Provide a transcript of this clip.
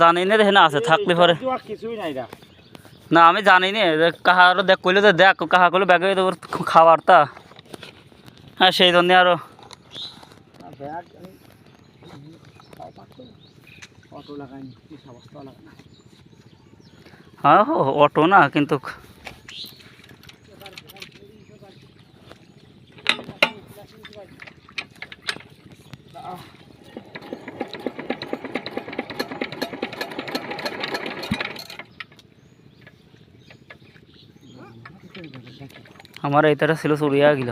জানি না দেখে না আছে থাকলে পরে কিছুই নাই না। না আমি জানি না কাহার দেখ কইলে তো দেখ কাহা করলে ব্যাগে তোর খাবার তা হ্যাঁ সেই জন্যে আরো ব্যাগ অটো লাগাইনি সমস্ত লাগানো হ্যাঁ অটো না কিন্তু আমার এইটাটা ছিল চুরিয়া গেল